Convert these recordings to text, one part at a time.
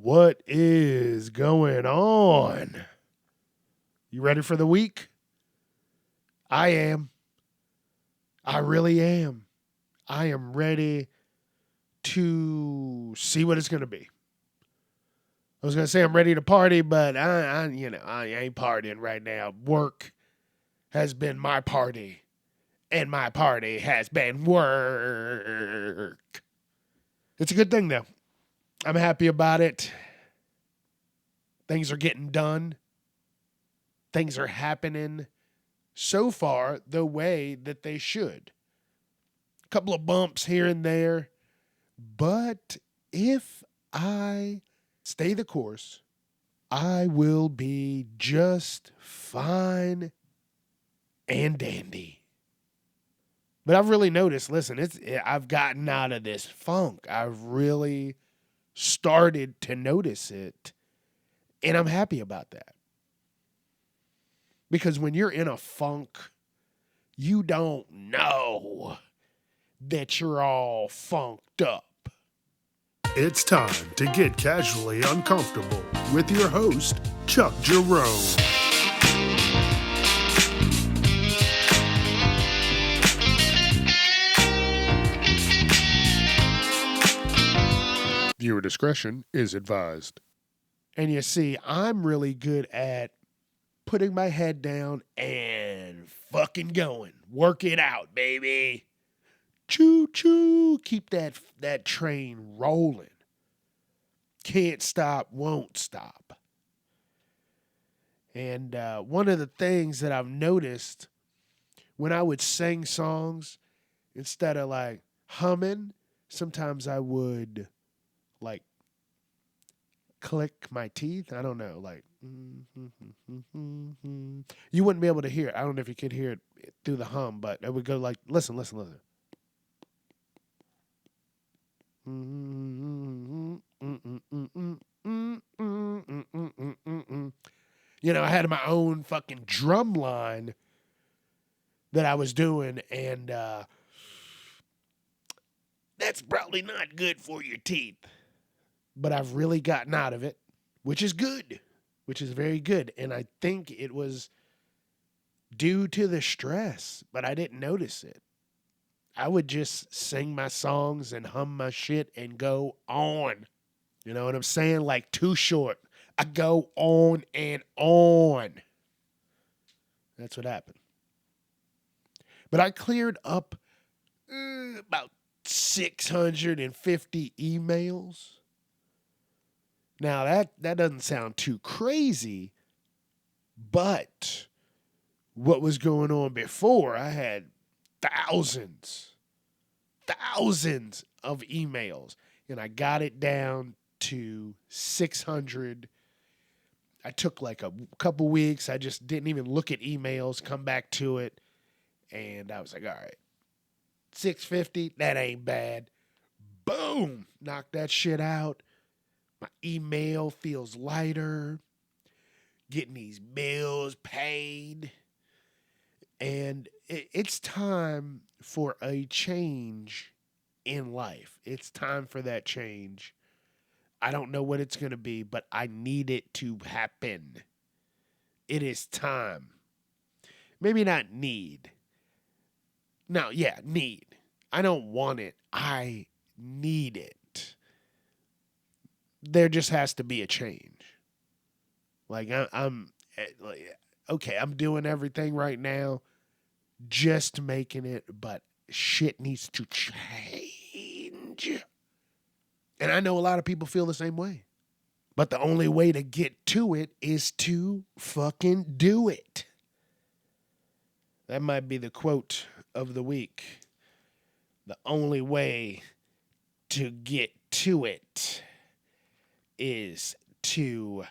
What is going on? You ready for the week? I am. I really am. I am ready to see what it's going to be. I was going to say I'm ready to party, but I ain't partying right now. Work has been my party, and my party has been work. It's a good thing, though. I'm happy about it. Things are getting done. Things are happening so far the way that they should. A couple of bumps here and there. But if I stay the course, I will be just fine and dandy. But I've really noticed, listen, I've gotten out of this funk. I've really started to notice it. And I'm happy about that. Because when you're in a funk, you don't know that you're all funked up. It's time to get casually uncomfortable with your host, Chuck Jerome. Viewer discretion is advised. And you see, I'm really good at putting my head down and fucking going. Work it out, baby. Choo choo. Keep that train rolling. Can't stop, won't stop. And one of the things that I've noticed when I would sing songs, instead of like humming, sometimes I would like click my teeth. I don't know, like you wouldn't be able to hear it. I don't know if you could hear it through the hum, but it would go like, listen. You know, I had my own fucking drum line that I was doing, and that's probably not good for your teeth. But I've really gotten out of it, which is good, which is very good. And I think it was due to the stress, but I didn't notice it. I would just sing my songs and hum my shit and go on. You know what I'm saying? Like Too Short. I go on and on. That's what happened. But I cleared up about 650 emails. Now, that doesn't sound too crazy, but what was going on before, I had thousands of emails, and I got it down to 600. I took like a couple weeks. I just didn't even look at emails, come back to it, and I was like, all right, 650, that ain't bad. Boom, knock that shit out. My email feels lighter. Getting these bills paid. And it's time for a change in life. It's time for that change. I don't know what it's going to be, but I need it to happen. It is time. Maybe not need. No, yeah, need. I don't want it. I need it. There just has to be a change. Like I'm okay, I'm doing everything right now, just making it, but shit needs to change. And I know a lot of people feel the same way. But the only way to get to it is to fucking do it. That might be the quote of the week. The only way to get to it is to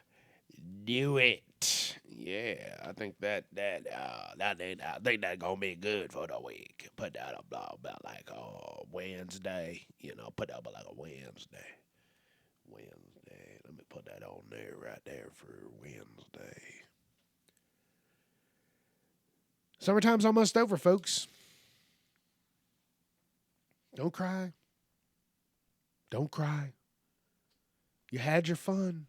do it. Yeah, I think that gonna be good for the week. Put that up about like Wednesday. You know, put that up like a Wednesday. Let me put that on there right there for Wednesday. Summertime's almost over, folks. Don't cry. Don't cry. You had your fun.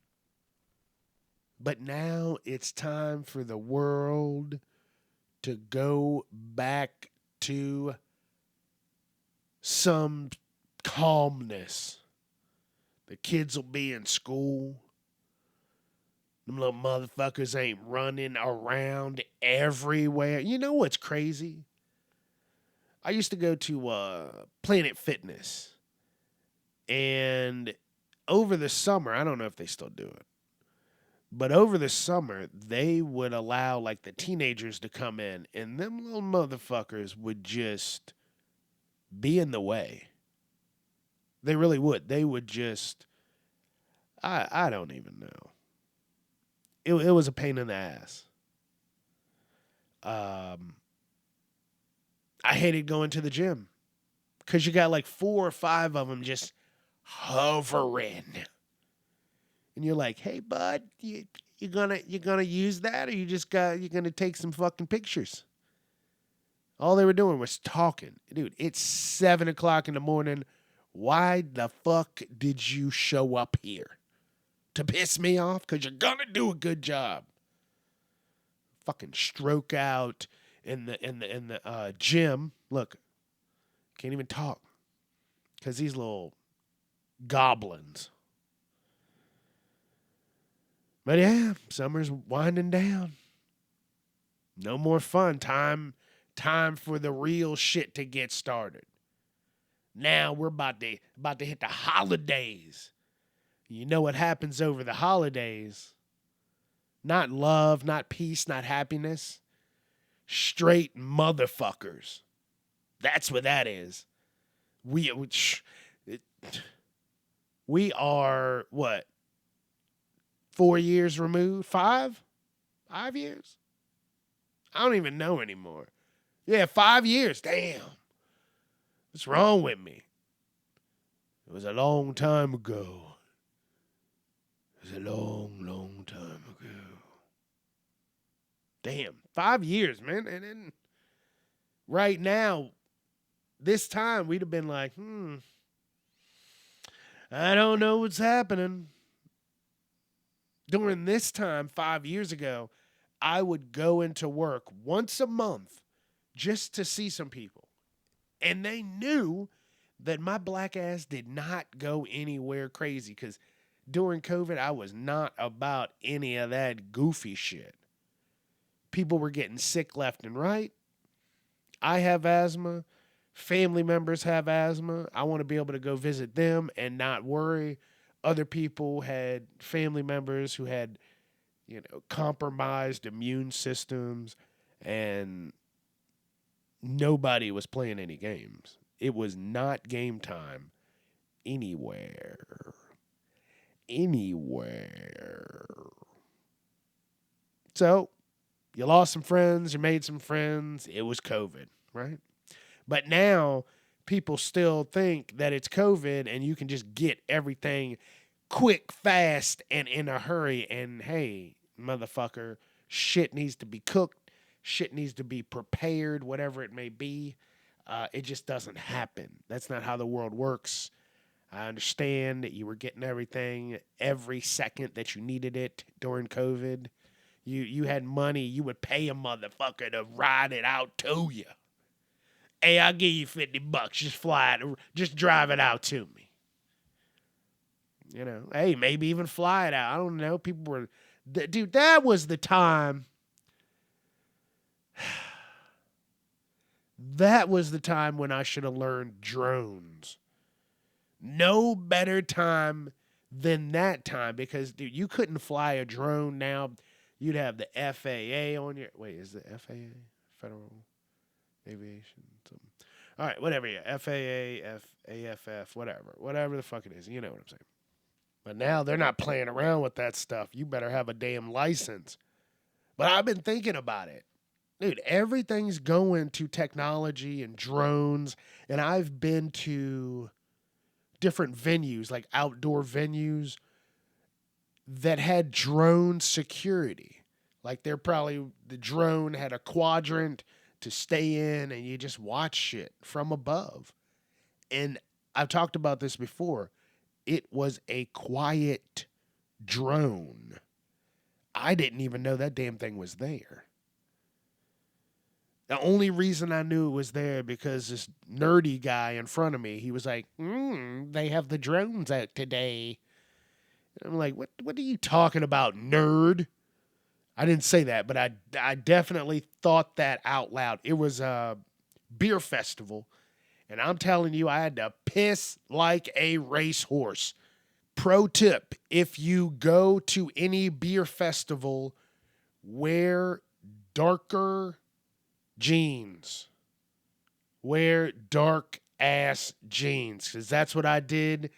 But now it's time for the world to go back to some calmness. The kids will be in school. Them little motherfuckers ain't running around everywhere. You know what's crazy? I used to go to Planet Fitness. And over the summer, I don't know if they still do it, but over the summer, they would allow like the teenagers to come in, and them little motherfuckers would just be in the way. They really would. They would just, I don't even know. It was a pain in the ass. I hated going to the gym because you got like 4 or 5 of them just hovering, and you're like, "Hey, bud, you gonna use that, or you're gonna take some fucking pictures?" All they were doing was talking, dude. It's 7 o'clock in the morning. Why the fuck did you show up here? To piss me off? Because you're gonna do a good job. Fucking stroke out in the gym. Look, can't even talk because these little goblins. But yeah, summer's winding down. No more fun. Time for the real shit to get started. Now we're about to hit the holidays. You know what happens over the holidays? Not love, not peace, not happiness. Straight motherfuckers. That's what that is. We are what? 4 years removed? 5? 5 years? I don't even know anymore. Yeah, 5 years. Damn. What's wrong with me? It was a long time ago. It was a long, long time ago. Damn, 5 years, man. And then right now, this time, we'd have been like, I don't know what's happening. During this time, 5 years ago, I would go into work once a month just to see some people. And they knew that my black ass did not go anywhere crazy because during COVID, I was not about any of that goofy shit. People were getting sick left and right. I have asthma. Family members have asthma. I want to be able to go visit them and not worry. Other people had family members who had, compromised immune systems, and nobody was playing any games. It was not game time anywhere. Anywhere. So, you lost some friends, you made some friends. It was COVID, right? But now people still think that it's COVID and you can just get everything quick, fast, and in a hurry. And hey, motherfucker, shit needs to be cooked. Shit needs to be prepared, whatever it may be. It just doesn't happen. That's not how the world works. I understand that you were getting everything every second that you needed it during COVID. You had money, you would pay a motherfucker to ride it out to you. Hey, I'll give you $50. Just fly it, just drive it out to me. Hey, maybe even fly it out. I don't know. People were, dude, that was the time. That was the time when I should have learned drones. No better time than that time because, dude, you couldn't fly a drone now. You'd have the FAA on your... Wait, is the FAA? Federal Aviation? Something. All right, whatever. Yeah, FAA, AFF, whatever. Whatever the fuck it is. You know what I'm saying. But now they're not playing around with that stuff. You better have a damn license. But I've been thinking about it. Dude, everything's going to technology and drones. And I've been to different venues, like outdoor venues, that had drone security. Like the drone had a quadrant to stay in and you just watch shit from above. And I've talked about this before. it was a quiet drone. I didn't even know that damn thing was there. The only reason I knew it was there because this nerdy guy in front of me, he was like, they have the drones out today. And I'm like, what are you talking about, nerd? I didn't say that, but I definitely thought that out loud. It was a beer festival, and I'm telling you, I had to piss like a racehorse. Pro tip, if you go to any beer festival, wear darker jeans. Wear dark ass jeans, because that's what I did.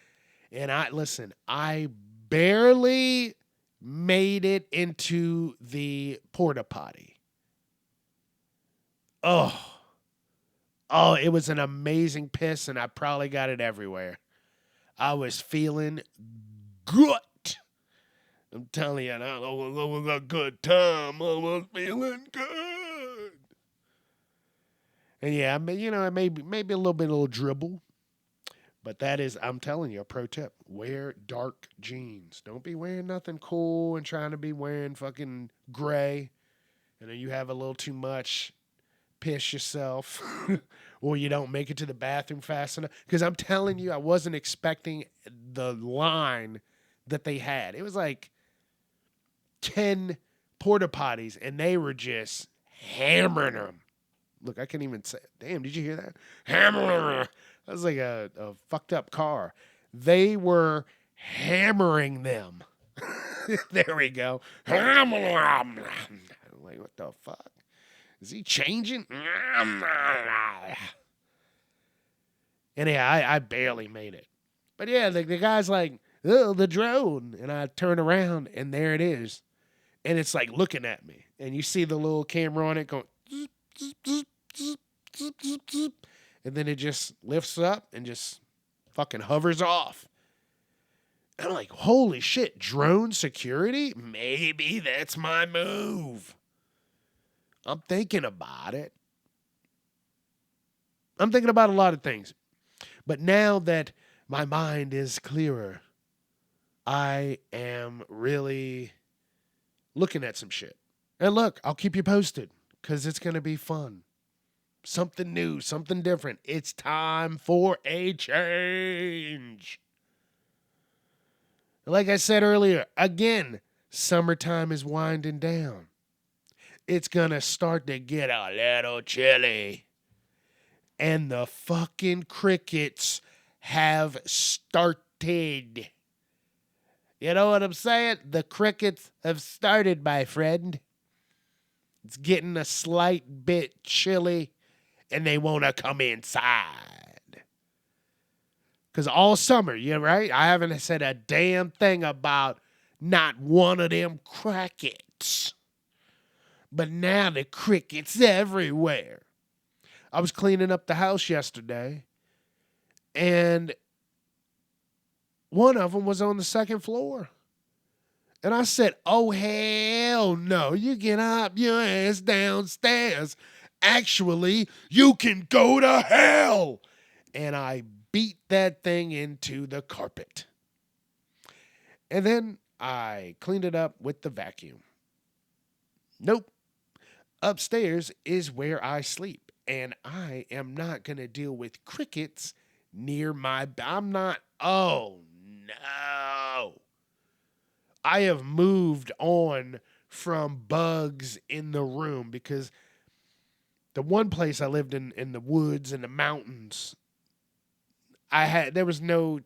And I barely made it into the porta potty. Oh, it was an amazing piss, and I probably got it everywhere. I was feeling good. I'm telling you, I was a good time. I was feeling good. And yeah, I mean, maybe a little dribble. But that is, I'm telling you, a pro tip. Wear dark jeans. Don't be wearing nothing cool and trying to be wearing fucking gray. And then you have a little too much, piss yourself, or you don't make it to the bathroom fast enough. Because I'm telling you, I wasn't expecting the line that they had. It was like 10 porta potties, and they were just hammering them. Look, I can't even say it. Damn, did you hear that? Hammering. That was like a fucked up car. They were hammering them. There we go. Hammering. Like, what the fuck? Is he changing? And yeah, I barely made it. But yeah, the guy's like, oh, the drone. And I turn around, and there it is. And it's like looking at me. And you see the little camera on it going, and then it just lifts up and just fucking hovers off. And I'm like, holy shit, drone security? Maybe that's my move. I'm thinking about it. I'm thinking about a lot of things. But now that my mind is clearer, I am really looking at some shit. And look, I'll keep you posted because it's going to be fun. Something new, something different. It's time for a change. Like I said earlier, again, summertime is winding down. It's going to start to get a little chilly. And the fucking crickets have started. You know what I'm saying? The crickets have started, my friend. It's getting a slight bit chilly, and they want to come inside. Because all summer, you right? I haven't said a damn thing about not one of them crickets. But now the crickets everywhere. I was cleaning up the house yesterday, and one of them was on the second floor. And I said, oh, hell no. You get up your ass downstairs. Actually, you can go to hell. And I beat that thing into the carpet. And then I cleaned it up with the vacuum. Nope. Upstairs is where I sleep. And I am not going to deal with crickets near my... I'm not... Oh, no. I have moved on from bugs in the room because the one place I lived in the woods and the mountains, there was no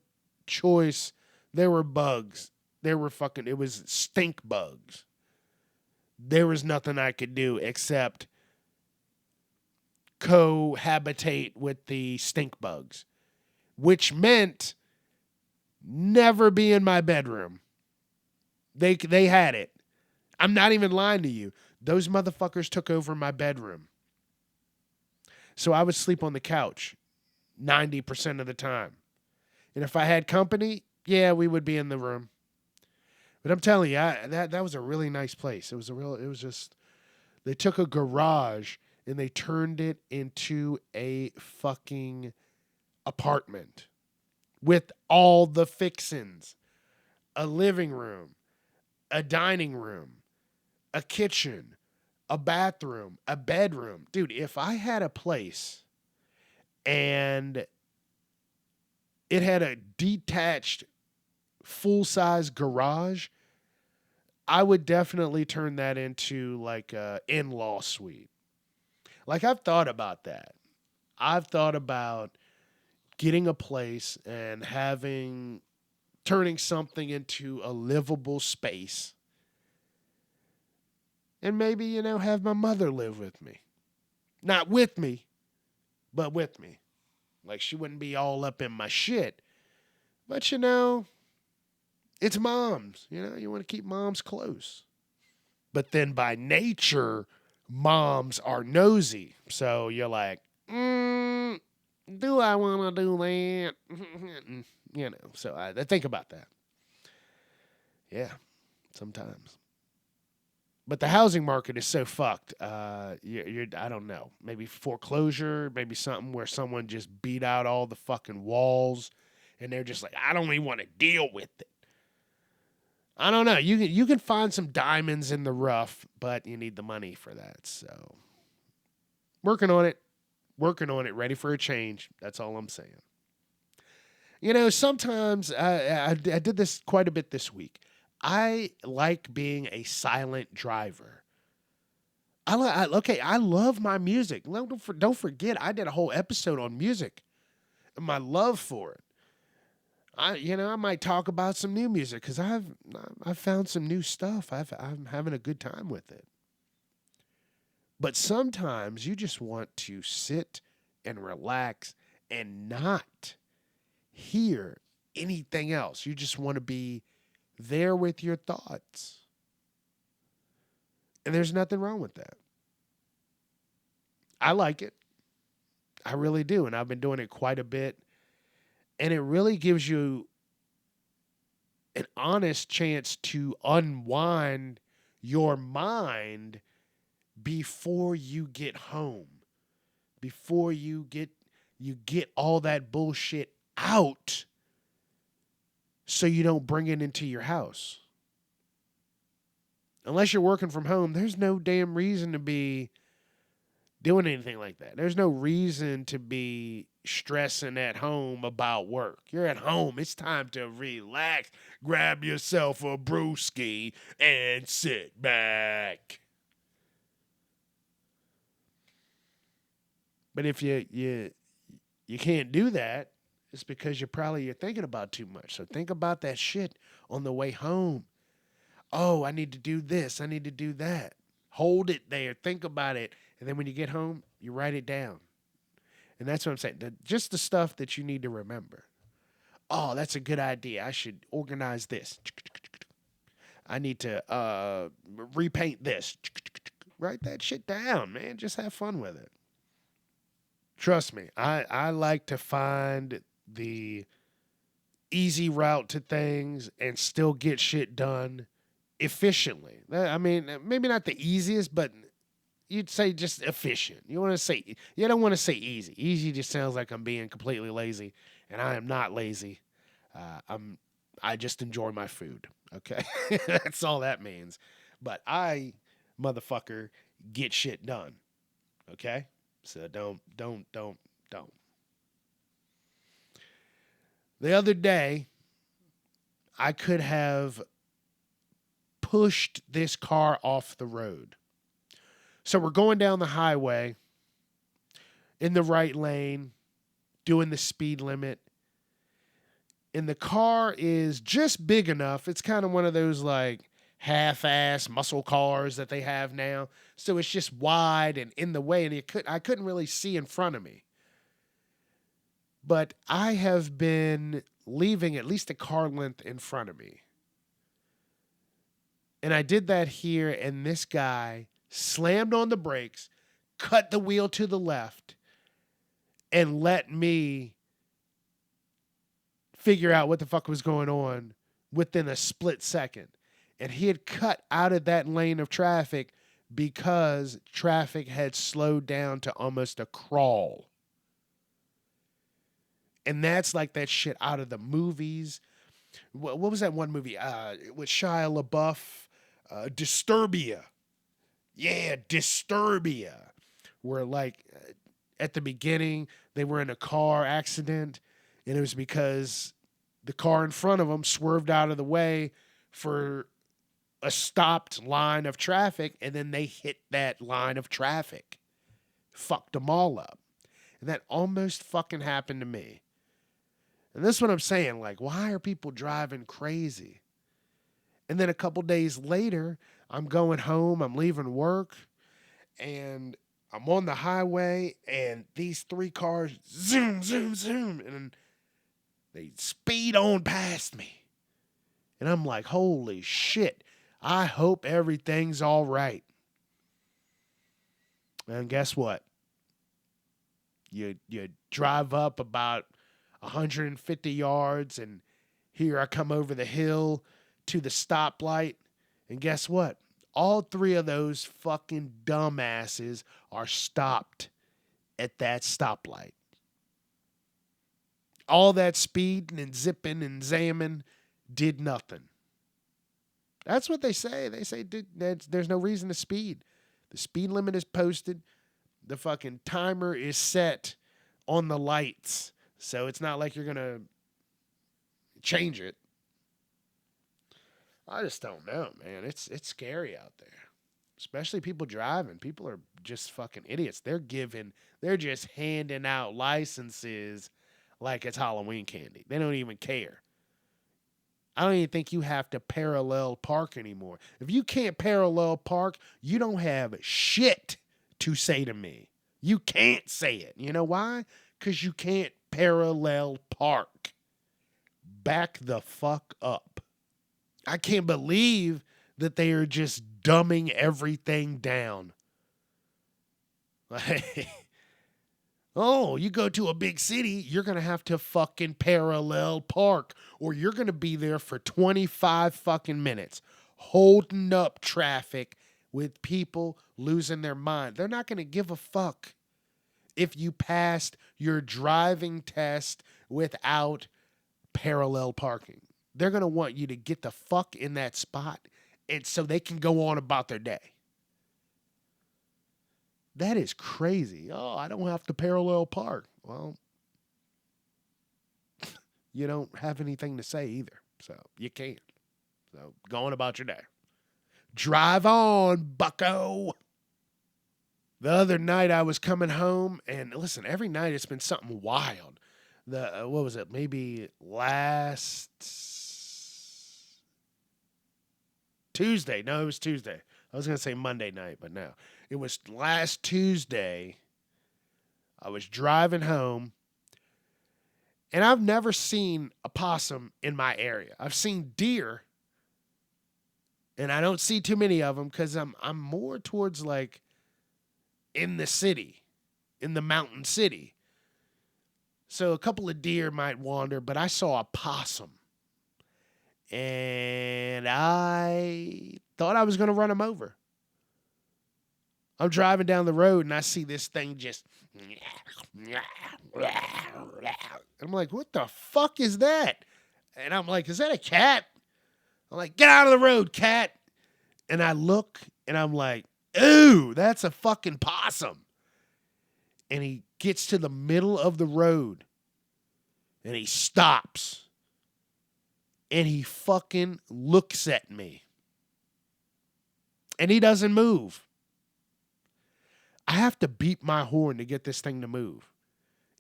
choice. There were bugs. It was stink bugs. There was nothing I could do except cohabitate with the stink bugs, which meant never be in my bedroom. They had it. I'm not even lying to you. Those motherfuckers took over my bedroom. So I would sleep on the couch 90% of the time. And if I had company, yeah, we would be in the room. But I'm telling you, that was a really nice place. They took a garage and they turned it into a fucking apartment. with all the fixins, a living room, a dining room, a kitchen, a bathroom, a bedroom. Dude, if I had a place and it had a detached full-size garage, I would definitely turn that into like a in-law suite. Like I've thought about that. I've thought about getting a place and having turning something into a livable space. And maybe, have my mother live with me. Not with me, but with me. Like she wouldn't be all up in my shit. But it's moms. You want to keep moms close. But then by nature, moms are nosy. So you're like, do I want to do that? So I think about that. Yeah, sometimes. But the housing market is so fucked. I don't know. Maybe foreclosure, maybe something where someone just beat out all the fucking walls, and they're just like, I don't even want to deal with it. I don't know. You can find some diamonds in the rough, but you need the money for that. So working on it, ready for a change. That's all I'm saying. Sometimes I did this quite a bit this week. I like being a silent driver. I love my music. Don't forget, I did a whole episode on music and my love for it. I might talk about some new music because I've found some new stuff. I'm having a good time with it. But sometimes you just want to sit and relax and not hear anything else. You just want to be there with your thoughts. And there's nothing wrong with that. I like it. I really do. And I've been doing it quite a bit. And it really gives you an honest chance to unwind your mind before you get home. Before you get all that bullshit out so you don't bring it into your house. Unless you're working from home, there's no damn reason to be doing anything like that. There's no reason to be stressing at home about work. You're at home. It's time to relax. Grab yourself a brewski and sit back. But if you can't do that, it's because you're thinking about too much. So think about that shit on the way home. Oh, I need to do this. I need to do that. Hold it there. Think about it. And then when you get home, you write it down. And that's what I'm saying. Just the stuff that you need to remember. Oh, that's a good idea. I should organize this. I need to repaint this. Write that shit down, man. Just have fun with it. Trust me, I like to find the easy route to things and still get shit done efficiently. I mean, maybe not the easiest, but you'd say just efficient. You don't want to say easy. Easy just sounds like I'm being completely lazy, and I am not lazy. I just enjoy my food. Okay, that's all that means. But I, motherfucker, get shit done. Okay, so don't. The other day, I could have pushed this car off the road. So we're going down the highway in the right lane, doing the speed limit. And the car is just big enough. It's kind of one of those like half-ass muscle cars that they have now. So it's just wide and in the way, and I couldn't really see in front of me. But I have been leaving at least a car length in front of me. And I did that here, and this guy slammed on the brakes, cut the wheel to the left, and let me figure out what the fuck was going on within a split second. And he had cut out of that lane of traffic because traffic had slowed down to almost a crawl. And that's like that shit out of the movies. What was that one movie with Shia LaBeouf? Disturbia. Yeah, Disturbia. Where like at the beginning they were in a car accident, and it was because the car in front of them swerved out of the way for a stopped line of traffic, and then they hit that line of traffic, fucked them all up. And that almost fucking happened to me. And this is what I'm saying. Like, why are people driving crazy? And then a couple days later, I'm going home, I'm leaving work, and I'm on the highway, and these three cars zoom, zoom, zoom, and they speed on past me. And I'm like, holy shit. I hope everything's all right. And guess what? You drive up about 150 yards, and here I come over the hill to the stoplight. And guess what? All three of those fucking dumbasses are stopped at that stoplight. All that speeding and zipping and zamming did nothing. That's what they say. They say there's no reason to speed. The speed limit is posted. The fucking timer is set on the lights. So it's not like you're going to change it. I just don't know, man. It's scary out there. Especially people driving. People are just fucking idiots. They're just handing out licenses like it's Halloween candy. They don't even care. I don't even think you have to parallel park anymore. If you can't parallel park, you don't have shit to say to me. You can't say it. You know why? Because you can't parallel park. Back the fuck up. I can't believe that they are just dumbing everything down. Like, oh, you go to a big city, you're going to have to fucking parallel park, or you're going to be there for 25 fucking minutes holding up traffic with people losing their mind. They're not going to give a fuck if you passed your driving test without parallel parking. They're going to want you to get the fuck in that spot, and so they can go on about their day. That is crazy. Oh, I don't have to parallel park. Well, you don't have anything to say either, so you can't. So go on about your day. Drive on, bucko. The other night I was coming home, and listen, every night it's been something wild. What was it? Maybe last Tuesday. No, it was Tuesday. I was going to say Monday night, but no. It was last Tuesday. I was driving home, and I've never seen a possum in my area. I've seen deer, and I don't see too many of them because I'm more towards like in the city, in the mountain city. So a couple of deer might wander, but I saw a possum. And I thought I was going to run him over. I'm driving down the road, and I see this thing just... I'm like, what the fuck is that? And I'm like, is that a cat? I'm like, get out of the road, cat. And I look, and I'm like, ooh, that's a fucking possum. And he gets to the middle of the road, and he stops. And he fucking looks at me. And he doesn't move. I have to beat my horn to get this thing to move.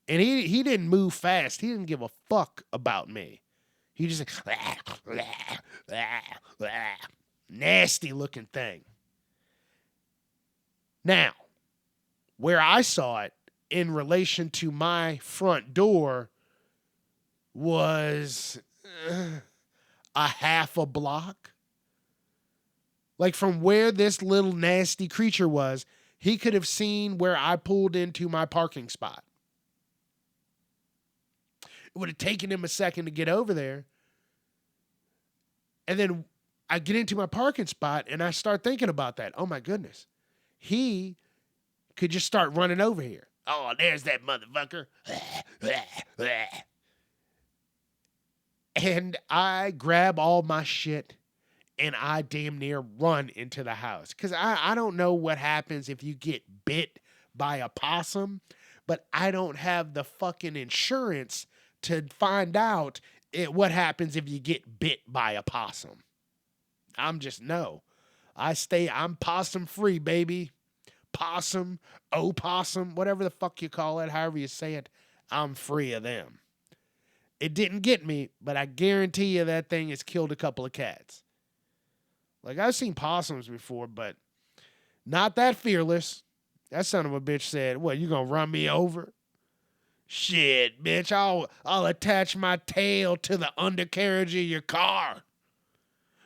And he didn't move fast. He didn't give a fuck about me. He just nasty looking thing. Now, where I saw it in relation to my front door was a half a block. Like from where this little nasty creature was, he could have seen where I pulled into my parking spot. It would have taken him a second to get over there. And then I get into my parking spot and I start thinking about that. Oh my goodness. He could just start running over here. Oh, there's that motherfucker. And I grab all my shit and I damn near run into the house. Because I don't know what happens if you get bit by a possum, but I don't have the fucking insurance to find out what happens if you get bit by a possum. I'm just, no. I'm possum free, baby. Possum, opossum, whatever the fuck you call it, however you say it, I'm free of them. It didn't get me, but I guarantee you that thing has killed a couple of cats. Like, I've seen possums before, but not that fearless. That son of a bitch said, "What, you gonna run me over?" Shit, bitch, I'll attach my tail to the undercarriage of your car.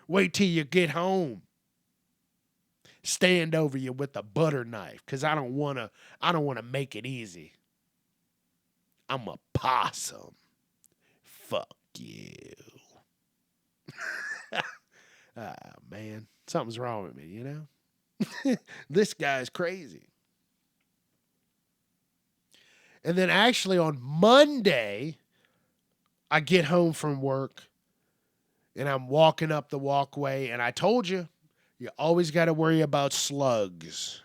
Wait till you get home. Stand over you with a butter knife, cause I don't wanna make it easy. I'm a possum. Fuck you. Ah, man. Something's wrong with me, you know? This guy's crazy. And then actually on Monday, I get home from work and I'm walking up the walkway, and I told you, you always got to worry about slugs.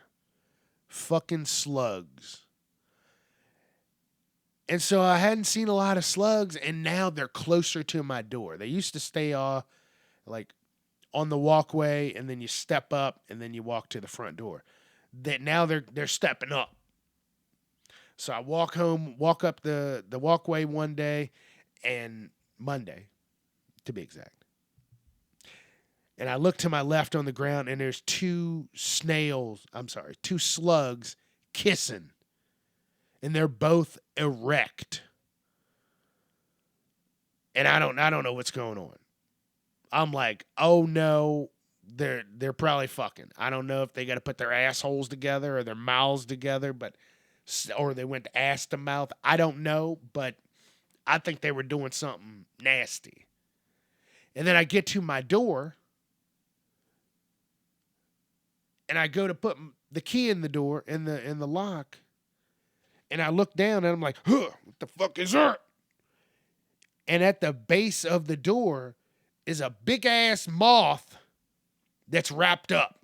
Fucking slugs. And so I hadn't seen a lot of slugs, and now they're closer to my door. They used to stay like on the walkway, and then you step up, and then you walk to the front door. That now they're stepping up. So I walk up the walkway one day, and Monday, to be exact. And I look to my left on the ground, and there's two slugs kissing, and they're both erect. And I don't know what's going on. I'm like, oh no, they're probably fucking. I don't know if they got to put their assholes together or their mouths together, or they went ass to mouth. I don't know, but I think they were doing something nasty. And then I get to my door, and I go to put the key in the door in the lock, and I look down, and I'm like, huh, what the fuck is that? And at the base of the door is a big ass moth that's wrapped up.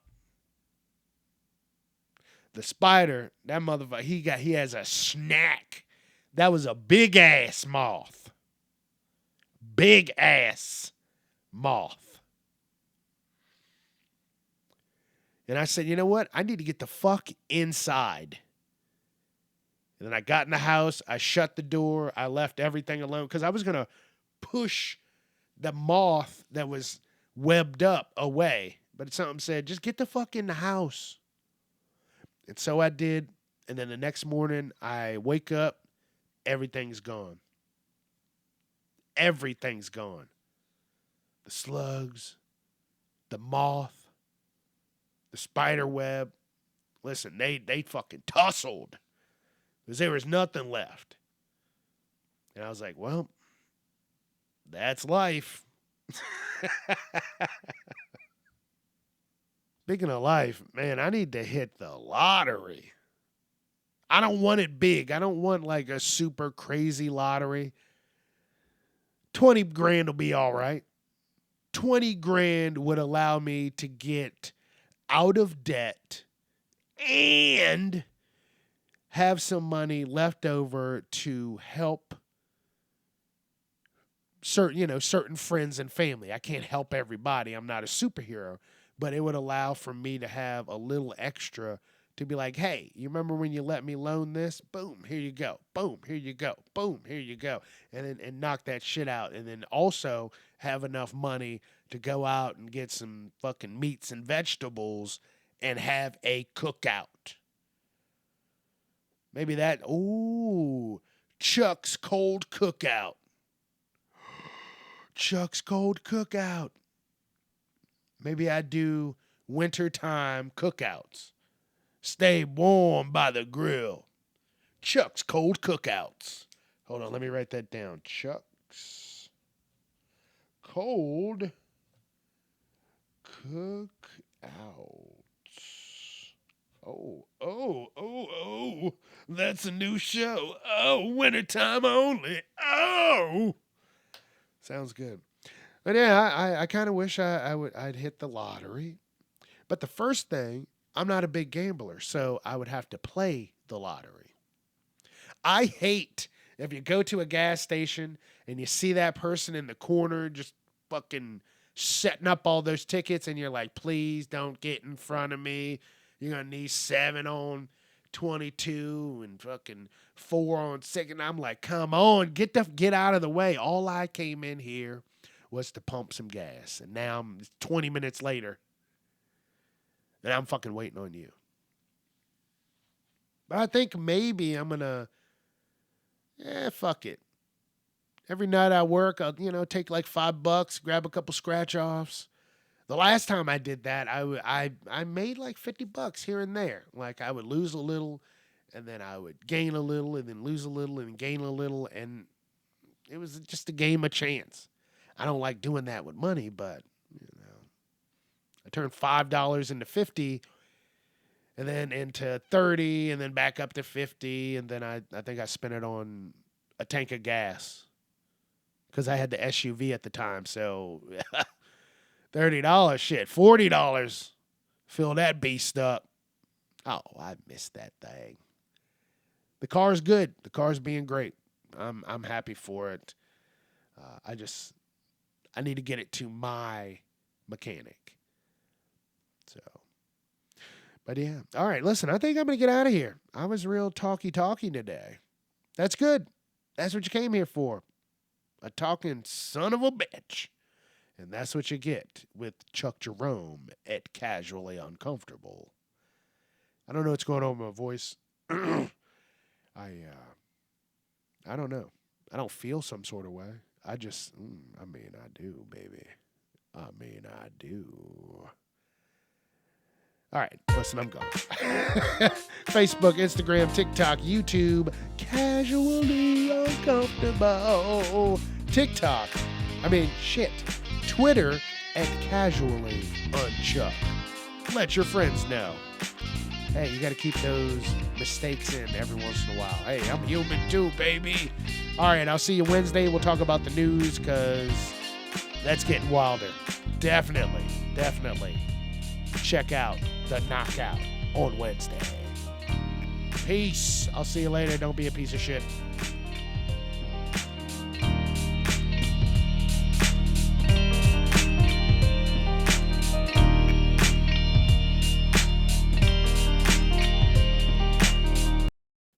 The spider, that motherfucker, he has a snack. That was a big ass moth. Big ass moth. And I said, you know what? I need to get the fuck inside. And then I got in the house. I shut the door. I left everything alone because I was going to push the moth that was webbed up away. But something said, just get the fuck in the house. And so I did. And then the next morning, I wake up. Everything's gone. Everything's gone. The slugs, the moth, the spider web. Listen, they fucking tussled because there was nothing left. And I was like, well, that's life. Speaking of life, man, I need to hit the lottery. I don't want it big. I don't want like a super crazy lottery. 20 grand will be all right. 20 grand would allow me to get out of debt and have some money left over to help certain friends and family. I can't help everybody. I'm not a superhero, but it would allow for me to have a little extra to be like, hey, you remember when you let me loan this? Boom, here you go. Boom, here you go. Boom, here you go. And knock that shit out. And then also have enough money to go out and get some fucking meats and vegetables and have a cookout. Maybe that, Chuck's Cold Cookout. Chuck's Cold Cookout. Maybe I do wintertime cookouts. Stay warm by the grill. Chuck's Cold Cookouts. Hold on, let me write that down. Chuck's Cold Cookouts. Oh. That's a new show. Oh, wintertime only. Oh. Sounds good. But yeah, I kind of wish I'd hit the lottery. But the first thing, I'm not a big gambler, so I would have to play the lottery. I hate if you go to a gas station and you see that person in the corner just fucking setting up all those tickets and you're like, please don't get in front of me. You're going to need 7 on 22 and fucking 4 on 6. And I'm like, come on, get out of the way. All I came in here was to pump some gas. And now I'm 20 minutes later and I'm fucking waiting on you. But I think maybe I'm going to, fuck it. Every night I work, I'll, take like $5, grab a couple scratch offs. The last time I did that, I made like $50 here and there. Like I would lose a little, and then I would gain a little, and then lose a little, and gain a little, and it was just a game of chance. I don't like doing that with money, but I turned $5 into 50, and then into 30, and then back up to 50, and then I think I spent it on a tank of gas because I had the SUV at the time. So $30, shit, $40, fill that beast up. Oh, I missed that thing. The car's good. The car's being great. I'm happy for it. I need to get it to my mechanic. So, but yeah. All right, listen, I think I'm going to get out of here. I was real talking today. That's good. That's what you came here for. A talking son of a bitch. And that's what you get with Chuck Jerome at Casually Uncomfortable. I don't know what's going on with my voice. I don't know. I don't feel some sort of way. I just, I do, baby. I do. All right, listen, I'm gone. Facebook, Instagram, TikTok, YouTube, Casually Uncomfortable. TikTok, Twitter at Casually Unchuck. Let your friends know. Hey, you got to keep those mistakes in every once in a while. Hey, I'm human too, baby. All right, I'll see you Wednesday. We'll talk about the news because that's getting wilder. Definitely. Check out the Knockout on Wednesday. Peace. I'll see you later. Don't be a piece of shit.